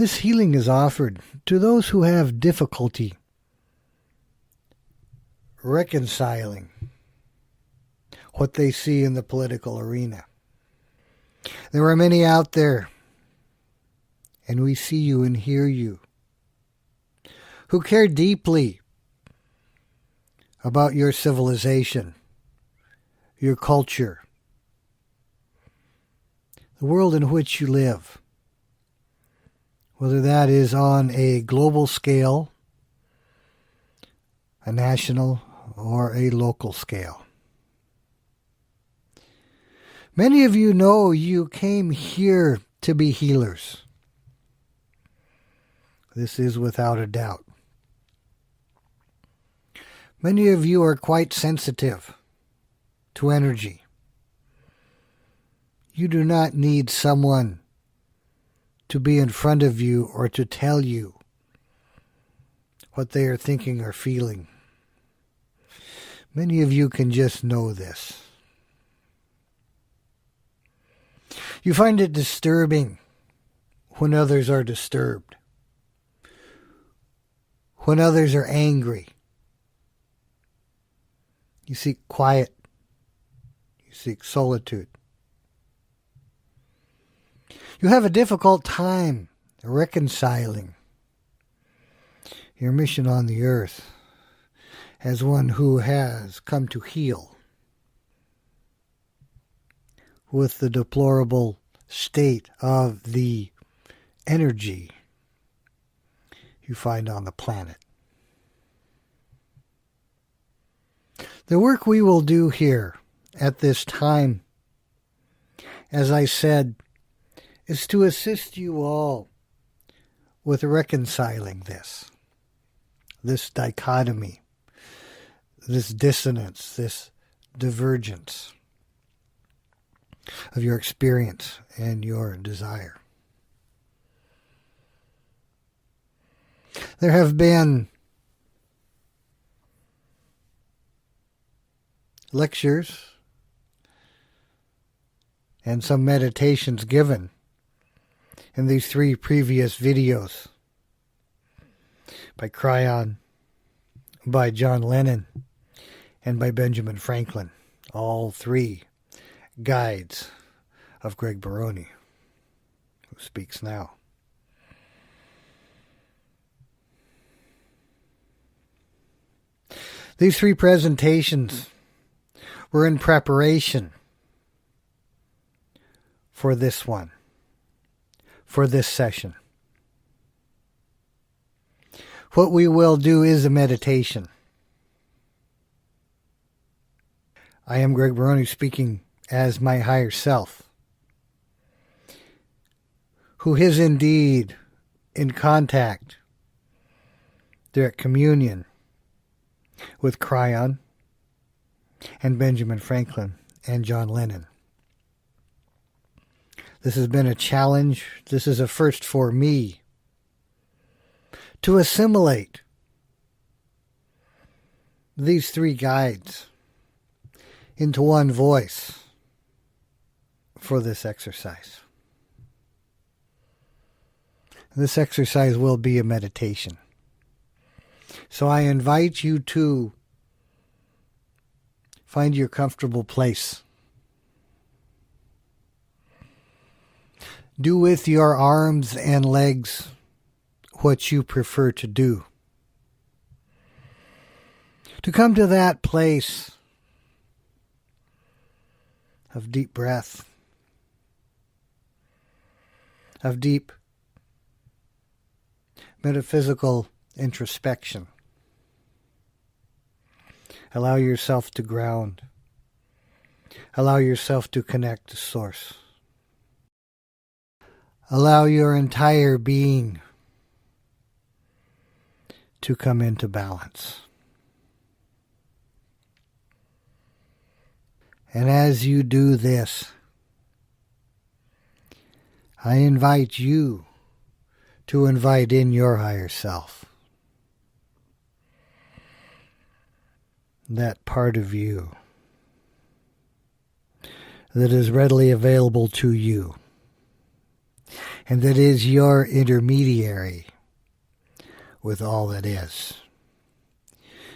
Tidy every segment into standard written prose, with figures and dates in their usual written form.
This healing is offered to those who have difficulty reconciling what they see in the political arena. There are many out there, and we see you and hear you, who care deeply about your civilization, your culture, the world in which you live, whether that is on a global scale, a national, or a local scale. Many of you know you came here to be healers. This is without a doubt. Many of you are quite sensitive to energy. You do not need someone to be in front of you or to tell you what they are thinking or feeling. Many of you can just know this. You find it disturbing when others are disturbed, when others are angry. You seek quiet. You seek solitude. You have a difficult time reconciling your mission on the earth as one who has come to heal with the deplorable state of the energy you find on the planet. The work we will do here at this time, as I said, is to assist you all with reconciling this dichotomy, this dissonance, this divergence of your experience and your desire. There have been lectures and some meditations given in these 3 previous videos by Kryon, by John Lennon, and by Benjamin Franklin, all 3 guides of Greg Baroni, who speaks now. These 3 presentations were in preparation for this one, for this session. What we will do is a meditation. I am Greg Baroni speaking as my higher self, who is indeed in contact, direct communion with Kryon and Benjamin Franklin and John Lennon. This has been a challenge. This is a first for me to assimilate these 3 guides into one voice for this exercise. This exercise will be a meditation. So I invite you to find your comfortable place. Do with your arms and legs what you prefer to do. To come to that place of deep breath, of deep metaphysical introspection. Allow yourself to ground. Allow yourself to connect to Source. Allow your entire being to come into balance. And as you do this, I invite you to invite in your higher self. That part of you that is readily available to you, and that is your intermediary with all that is.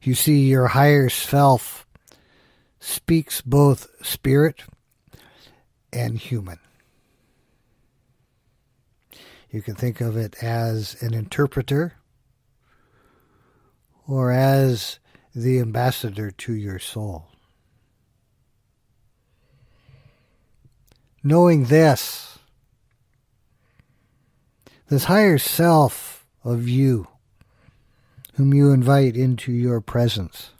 You see, your higher self speaks both spirit and human. You can think of it as an interpreter or as the ambassador to your soul. Knowing this higher self of you, whom you invite into your presence,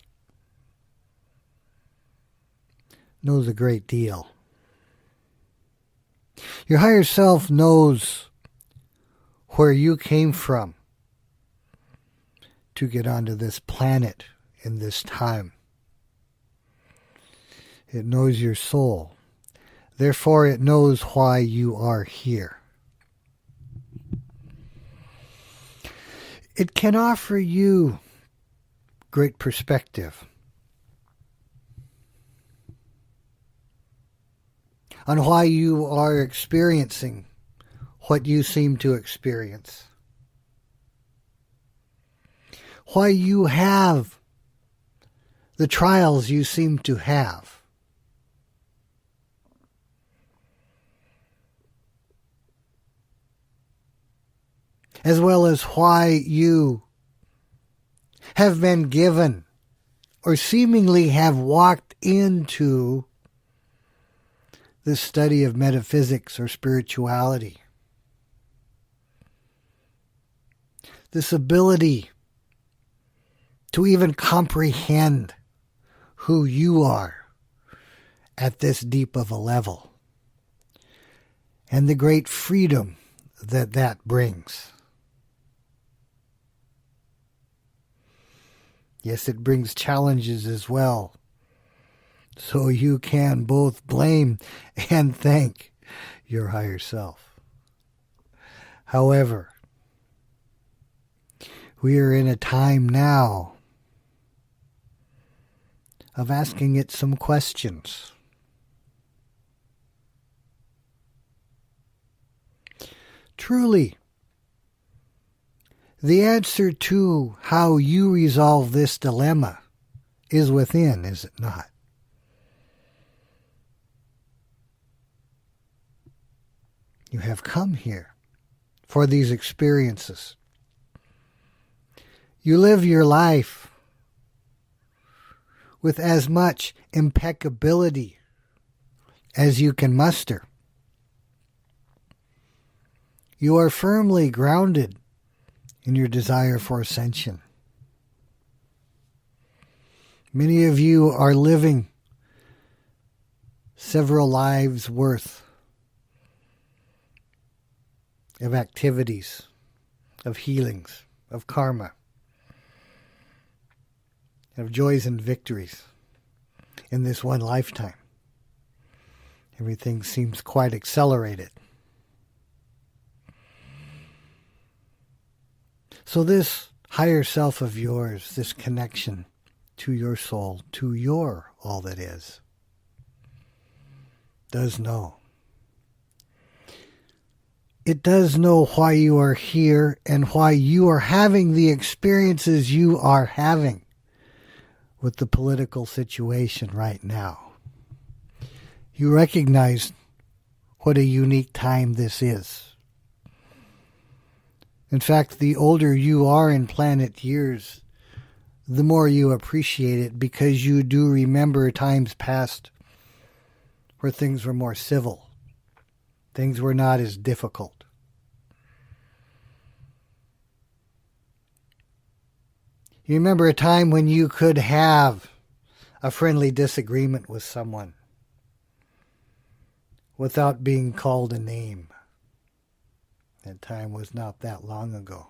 knows a great deal. Your higher self knows where you came from to get onto this planet in this time. It knows your soul. Therefore, it knows why you are here. It can offer you great perspective on why you are experiencing what you seem to experience, why you have the trials you seem to have, as well as why you have been given or seemingly have walked into the study of metaphysics or spirituality. This ability to even comprehend who you are at this deep of a level, and the great freedom that that brings. Yes, it brings challenges as well, so you can both blame and thank your higher self. However, we are in a time now of asking it some questions. Truly, the answer to how you resolve this dilemma is within, is it not? You have come here for these experiences. You live your life with as much impeccability as you can muster. You are firmly grounded in your desire for ascension. Many of you are living several lives worth of activities, of healings, of karma, of joys and victories in this one lifetime. Everything seems quite accelerated. So this higher self of yours, this connection to your soul, to your all that is, does know. It does know why you are here and why you are having the experiences you are having with the political situation right now. You recognize what a unique time this is. In fact, the older you are in planet years, the more you appreciate it, because you do remember times past where things were more civil. Things were not as difficult. You remember a time when you could have a friendly disagreement with someone without being called a name. That time was not that long ago.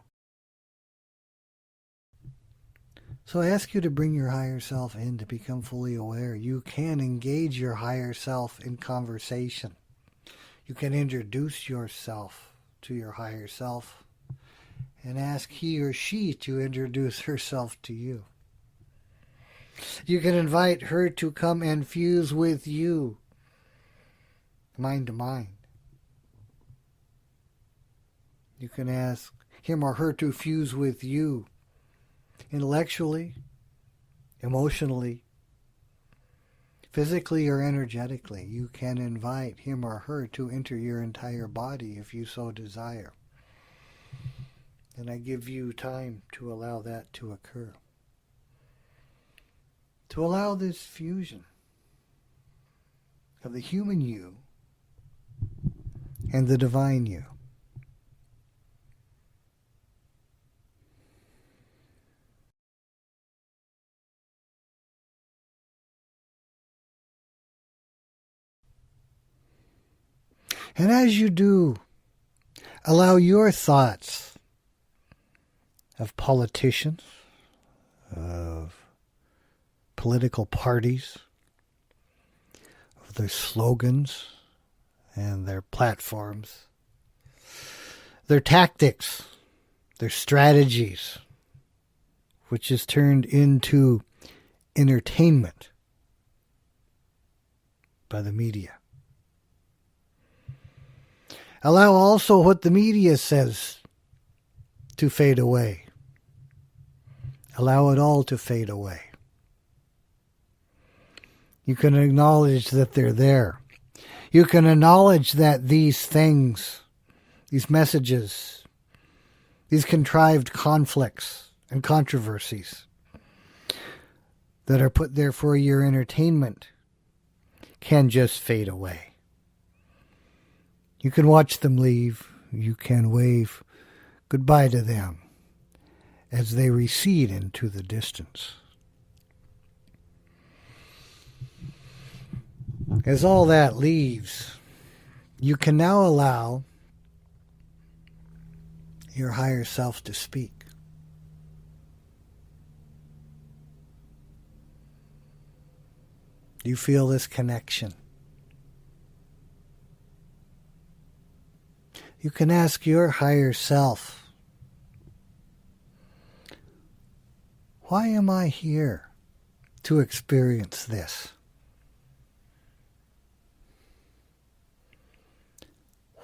So I ask you to bring your higher self in to become fully aware. You can engage your higher self in conversation. You can introduce yourself to your higher self and ask he or she to introduce herself to you. You can invite her to come and fuse with you, mind to mind. You can ask him or her to fuse with you intellectually, emotionally, physically, or energetically. You can invite him or her to enter your entire body if you so desire. And I give you time to allow that to occur. To allow this fusion of the human you and the divine you. And as you do, allow your thoughts of politicians, of political parties, of their slogans and their platforms, their tactics, their strategies, which is turned into entertainment by the media. Allow also what the media says to fade away. Allow it all to fade away. You can acknowledge that they're there. You can acknowledge that these things, these messages, these contrived conflicts and controversies that are put there for your entertainment can just fade away. You can watch them leave. You can wave goodbye to them as they recede into the distance. As all that leaves, you can now allow your higher self to speak. Do you feel this connection? You can ask your higher self, why am I here to experience this?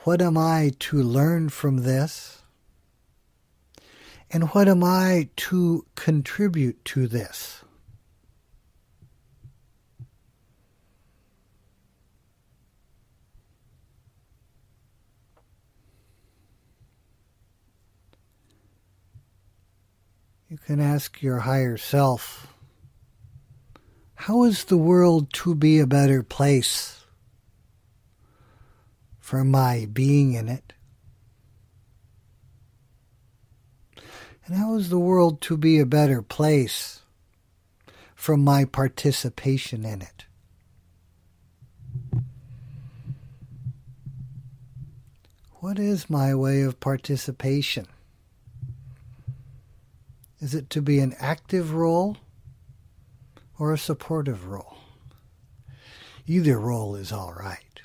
What am I to learn from this? And what am I to contribute to this? You can ask your higher self, how is the world to be a better place for my being in it? And how is the world to be a better place from my participation in it? What is my way of participation? Is it to be an active role or a supportive role? Either role is all right.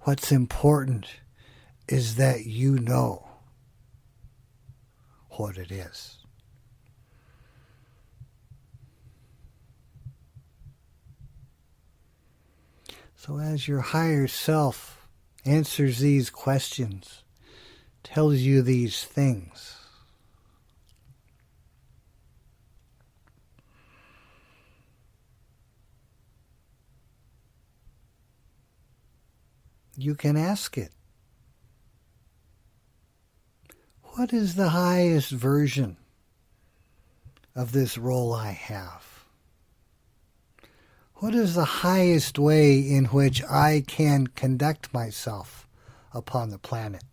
What's important is that you know what it is. So as your higher self answers these questions, tells you these things, you can ask it, what is the highest version of this role I have? What is the highest way in which I can conduct myself upon the planet?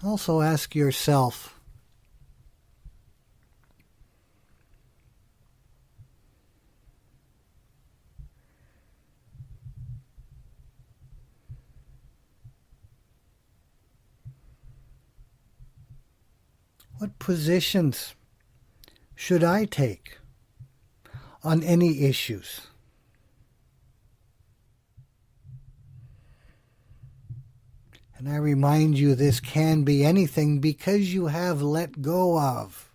Also ask yourself, what positions should I take on any issues? And I remind you, this can be anything because you have let go of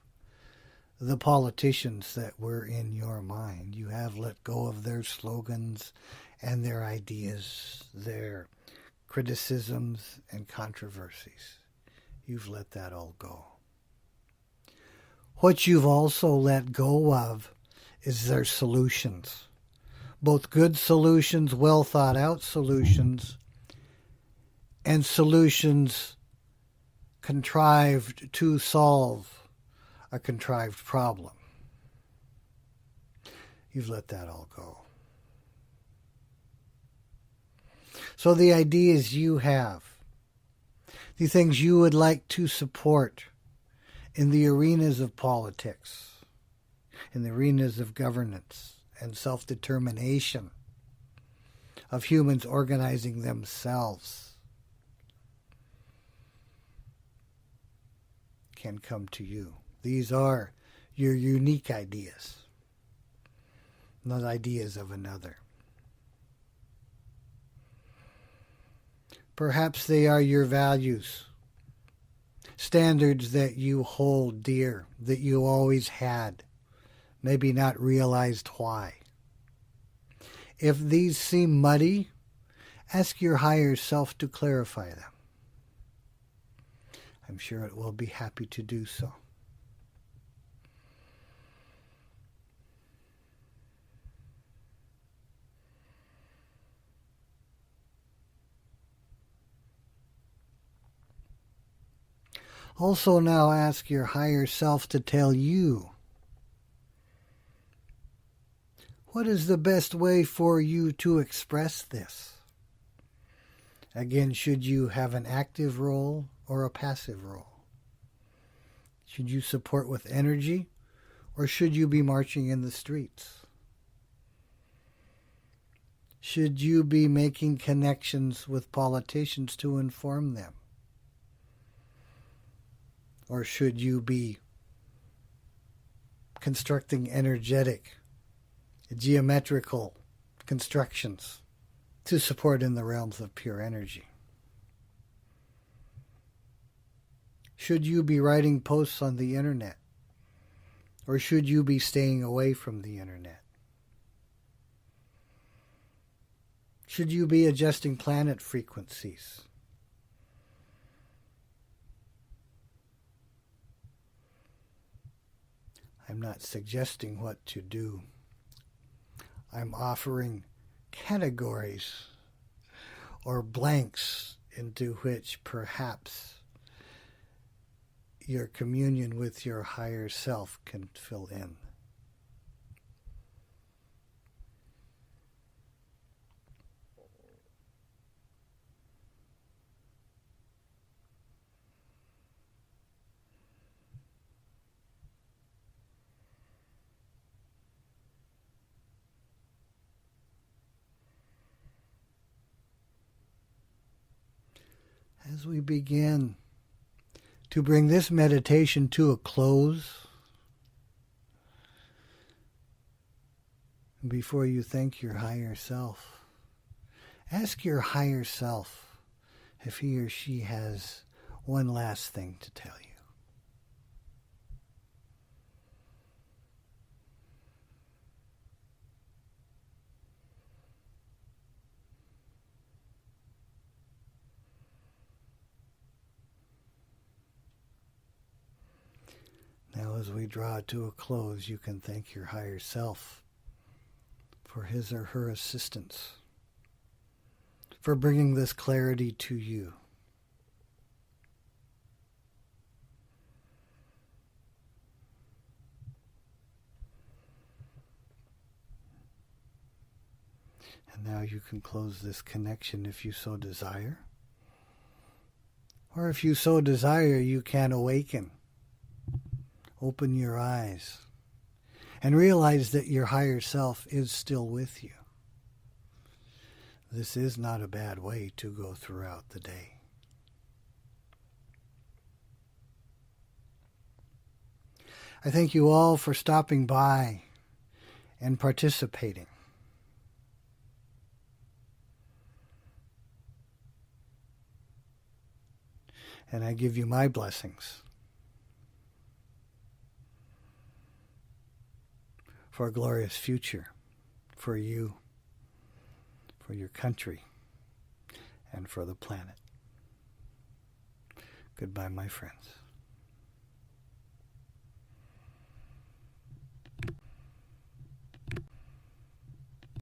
the politicians that were in your mind. You have let go of their slogans and their ideas, their criticisms and controversies. You've let that all go. What you've also let go of is their solutions. Both good solutions, well thought out solutions, and solutions contrived to solve a contrived problem. You've let that all go. So the ideas you have, the things you would like to support in the arenas of politics, in the arenas of governance and self-determination, of humans organizing themselves, can come to you. These are your unique ideas, not ideas of another. Perhaps they are your values, standards that you hold dear, that you always had, maybe not realized why. If these seem muddy, ask your higher self to clarify them. I'm sure it will be happy to do so. Also now ask your higher self to tell you what is the best way for you to express this. Again, should you have an active role or a passive role? Should you support with energy, or should you be marching in the streets? Should you be making connections with politicians to inform them? Or should you be constructing energetic, geometrical constructions to support in the realms of pure energy? Should you be writing posts on the internet? Or should you be staying away from the internet? Should you be adjusting planet frequencies? I'm not suggesting what to do. I'm offering categories or blanks into which perhaps your communion with your higher self can fill in. As we begin to bring this meditation to a close, before you thank your higher self, ask your higher self if he or she has one last thing to tell you. Now, as we draw to a close, you can thank your higher self for his or her assistance, for bringing this clarity to you. And now you can close this connection if you so desire. Or if you so desire, you can awaken. Open your eyes and realize that your higher self is still with you. This is not a bad way to go throughout the day. I thank you all for stopping by and participating. And I give you my blessings for a glorious future, for you, for your country, and for the planet. Goodbye, my friends.